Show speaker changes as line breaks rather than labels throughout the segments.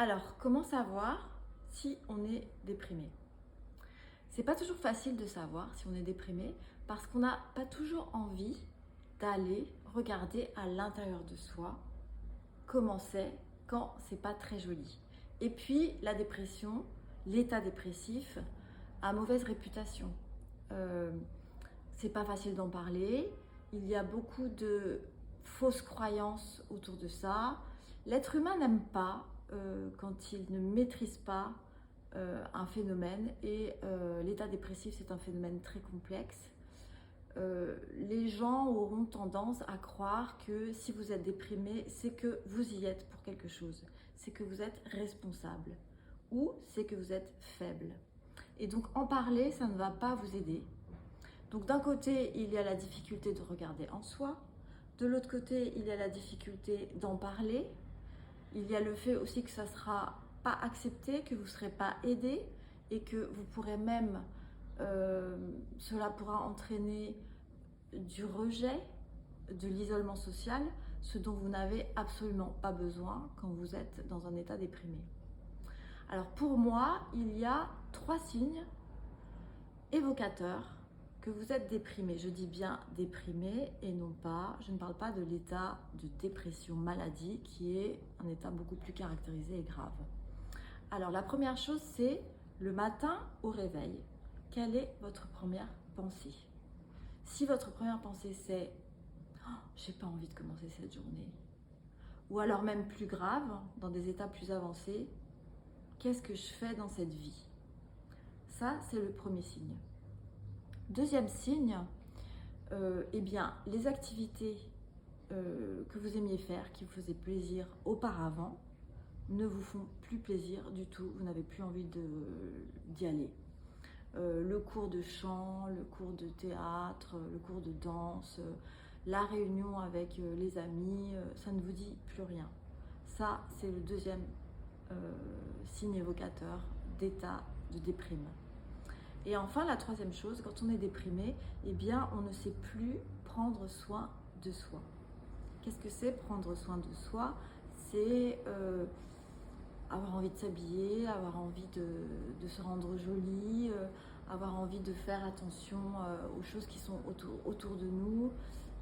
Alors, comment savoir si on est déprimé? C'est pas toujours facile de savoir si on est déprimé parce qu'on n'a pas toujours envie d'aller regarder à l'intérieur de soi comment c'est quand c'est pas très joli. Et puis, la dépression, l'état dépressif a mauvaise réputation. Euh, c'est pas facile d'en parler. Il y a beaucoup de fausses croyances autour de ça. L'être humain n'aime pas quand il ne maîtrise pas un phénomène et l'état dépressif c'est un phénomène très complexe. Les gens auront tendance à croire que si vous êtes déprimé, c'est que vous y êtes pour quelque chose, c'est que vous êtes responsable ou c'est que vous êtes faible. Et donc en parler, ça ne va pas vous aider. Donc d'un côté, il y a la difficulté de regarder en soi, de l'autre côté, il y a la difficulté d'en parler, il y a le fait aussi que ça ne sera pas accepté, que vous ne serez pas aidé et que vous pourrez même, cela pourra entraîner du rejet, de l'isolement social, ce dont vous n'avez absolument pas besoin quand vous êtes dans un état déprimé. Alors pour moi, il y a 3 signes évocateurs que vous êtes déprimé. Je dis bien déprimé et non pas, je ne parle pas de l'état de dépression maladie qui est un état beaucoup plus caractérisé et grave. Alors la première chose, c'est le matin au réveil. Quelle est votre première pensée? Si votre première pensée c'est oh, j'ai pas envie de commencer cette journée, ou alors même plus grave, dans des états plus avancés, qu'est-ce que je fais dans cette vie? Ça, c'est le premier signe. Deuxième signe, eh bien, les activités que vous aimiez faire, qui vous faisaient plaisir auparavant, ne vous font plus plaisir du tout, vous n'avez plus envie d'y aller. Le cours de chant, le cours de théâtre, le cours de danse, la réunion avec les amis, ça ne vous dit plus rien. Ça, c'est le deuxième signe évocateur d'état de déprime. Et enfin, la troisième chose, quand on est déprimé, eh bien, on ne sait plus prendre soin de soi. Qu'est-ce que c'est prendre soin de soi? C'est avoir envie de s'habiller, avoir envie de se rendre jolie, avoir envie de faire attention aux choses qui sont autour de nous,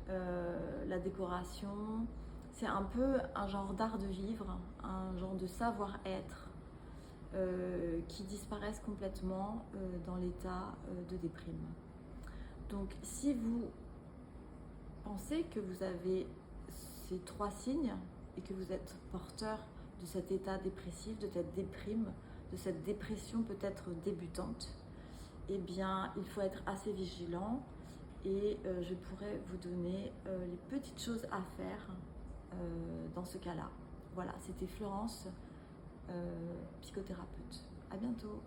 la décoration. C'est un peu un genre d'art de vivre, un genre de savoir-être qui disparaissent complètement dans l'état de déprime. Donc si vous pensez que vous avez ces 3 signes et que vous êtes porteur de cet état dépressif, de cette déprime, de cette dépression peut-être débutante, eh bien il faut être assez vigilant et je pourrais vous donner les petites choses à faire dans ce cas-là. Voilà, c'était Florence, psychothérapeute. À bientôt.